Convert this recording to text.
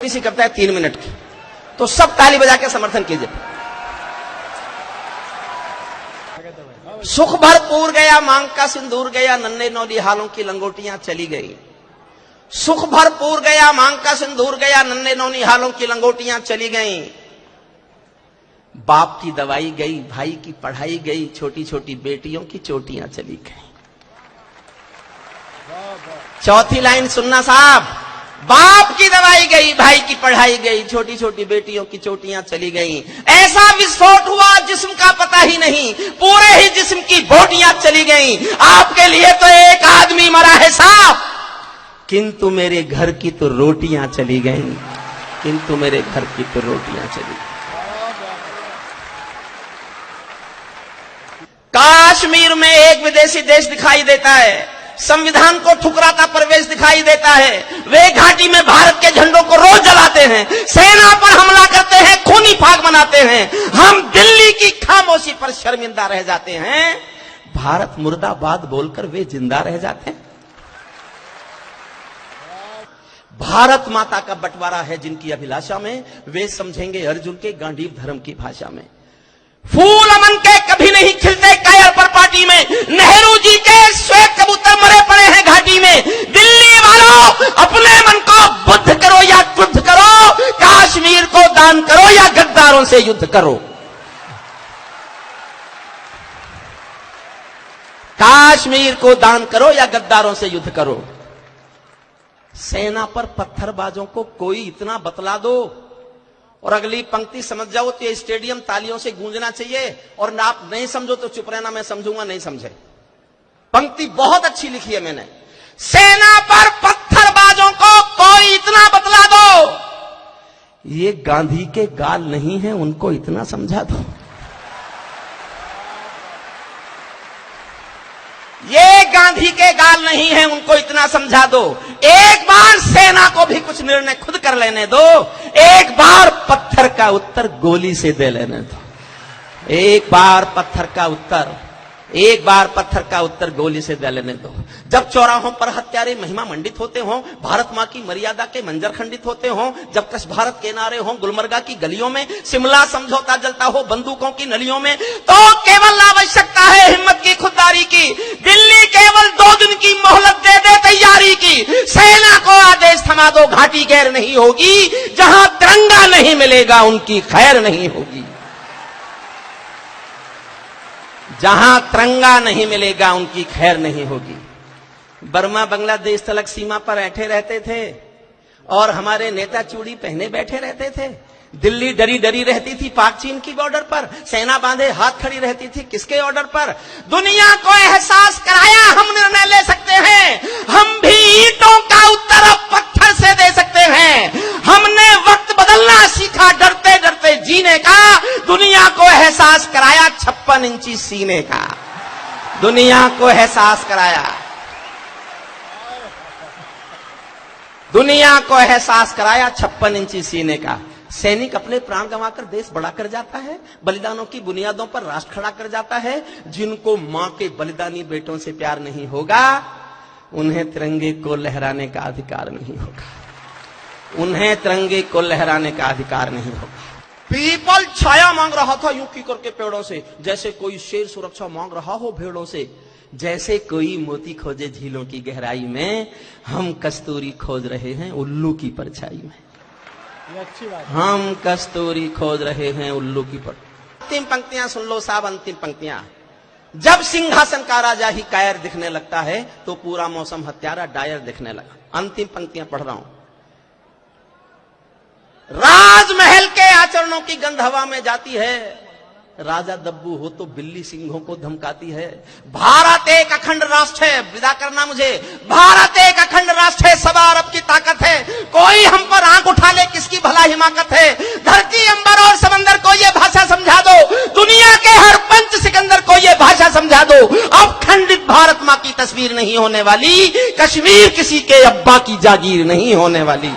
छोटी सी कविता है 3 मिनट की, तो सब ताली बजा के समर्थन कीजिए। सुख भरपूर गया मांग का सिंदूर गया, नन्हे नौली हालों की लंगोटियां चली गई। सुख भरपूर गया मांग का सिंदूर गया, नन्हे नौली हालों की लंगोटियां चली गई। बाप की दवाई गई, भाई की पढ़ाई गई, छोटी छोटी बेटियों की चोटियां चली गई। चौथी लाइन सुनना साहब, बाप की दवाई गई, भाई की पढ़ाई गई, छोटी छोटी बेटियों की चोटियां चली गई। ऐसा विस्फोट हुआ जिस्म का पता ही नहीं, पूरे ही जिस्म की बोटियां चली गई। आपके लिए तो एक आदमी मरा है साहब, किंतु मेरे घर की तो रोटियां चली गई, किंतु मेरे घर की तो रोटियां चली गई। कश्मीर में एक विदेशी देश दिखाई देता है, संविधान को ठुकराता प्रवेश दिखाई देता है। वे घाटी में भारत के झंडों को रोज जलाते हैं, सेना पर हमला करते हैं, खूनी फाग मनाते हैं। हम दिल्ली की खामोशी पर शर्मिंदा रह जाते हैं, भारत मुर्दाबाद बोलकर वे जिंदा रह जाते हैं। भारत माता का बंटवारा है जिनकी अभिलाषा में, वे समझेंगे अर्जुन के गांडीव धर्म की भाषा में। फूल अमन के कभी नहीं खिलते कायर पर पार्टी में, नेहरू जी के श्वेत कबूतर मरे पड़े हैं घाटी में। दिल्ली वालों अपने मन को बुद्ध करो या युद्ध करो, कश्मीर को दान करो या गद्दारों से युद्ध करो। कश्मीर को दान करो या गद्दारों से युद्ध करो। सेना पर पत्थरबाजों को कोई इतना बतला दो, और अगली पंक्ति समझ जाओ तो ये स्टेडियम तालियों से गूंजना चाहिए, और ना आप नहीं समझो तो चुप रहना, मैं समझूंगा नहीं समझे। पंक्ति बहुत अच्छी लिखी है मैंने। सेना पर पत्थरबाजों को कोई इतना बतला दो, ये गांधी के गाल नहीं है, उनको इतना समझा दो। ये गांधी के गाल नहीं है, उनको इतना समझा दो। एक बार सेना को भी कुछ निर्णय खुद कर लेने दो, एक बार पत्थर का उत्तर गोली से दे लेने दो। एक बार पत्थर का उत्तर गोली से दे लेने दो। जब चौराहों पर हत्यारे महिमा मंडित होते हों, भारत मां की मर्यादा के मंजर खंडित होते हों, जब कश भारत के नारे हों गुलमर्गा की गलियों में, शिमला समझौता जलता हो बंदूकों की नलियों में, तो केवल आवश्यकता है हिम्मत की, खुददारी की। दिल्ली केवल 2 दिन की मोहलत दे दे तैयारी की। सेना को आदेश थमा दो, घाटी गैर नहीं होगी। जहां तिरंगा नहीं मिलेगा उनकी खैर नहीं होगी। जहां तिरंगा नहीं मिलेगा उनकी खैर नहीं होगी। बर्मा बांग्लादेश तलक सीमा पर बैठे रहते थे और हमारे नेता चूड़ी पहने बैठे रहते थे। दिल्ली डरी डरी रहती थी पाक चीन की बॉर्डर पर, सेना बांधे हाथ खड़ी रहती थी किसके ऑर्डर पर? दुनिया को एहसास कराया हम निर्णय ले सकते हैं, हम भी ईंटों का उत्तर अब पत्थर से दे सकते हैं। हमने वक्त बदलना सीखा, डरते डरते जीने का। दुनिया को एहसास कराया 56 इंची सीने का। दुनिया को एहसास कराया, दुनिया को एहसास कराया 56 इंची सीने का। सैनिक अपने प्राण गंवाकर देश बड़ा कर जाता है, बलिदानों की बुनियादों पर राष्ट्र खड़ा कर जाता है। जिनको मां के बलिदानी बेटों से प्यार नहीं होगा, उन्हें तिरंगे को लहराने का अधिकार नहीं होगा। उन्हें तिरंगे को लहराने का अधिकार नहीं होगा। पीपल छाया मांग रहा था यूं की करके पेड़ों से, जैसे कोई शेर सुरक्षा मांग रहा हो भेड़ों से। जैसे कोई मोती खोजे झीलों की गहराई में, हम कस्तूरी खोज रहे हैं उल्लू की परछाई में। हम कस्तूरी खोज रहे हैं उल्लू की पर। अंतिम पंक्तियां सुन लो साहब, अंतिम पंक्तियां। जब सिंहासन का राजा ही कायर दिखने लगता है, तो पूरा मौसम हत्यारा डायर दिखने लगा। अंतिम पंक्तियां पढ़ रहा हूं। राजमहल के आचरणों की गंध हवा में जाती है, राजा दब्बू हो तो बिल्ली सिंहों को धमकाती है। भारत एक अखंड राष्ट्र है, विदा करना मुझे। भारत एक अखंड राष्ट्र है, सवा अरब की ताकत है। कोई हम पर आंख उठा ले किसकी भला हिमाकत है। धरती अंबर और समंदर को ये भाषा समझा दो, दुनिया के हर पंच सिकंदर को ये भाषा समझा दो। अब खंडित भारत मां की तस्वीर नहीं होने वाली, कश्मीर किसी के अब्बा की जागीर नहीं होने वाली।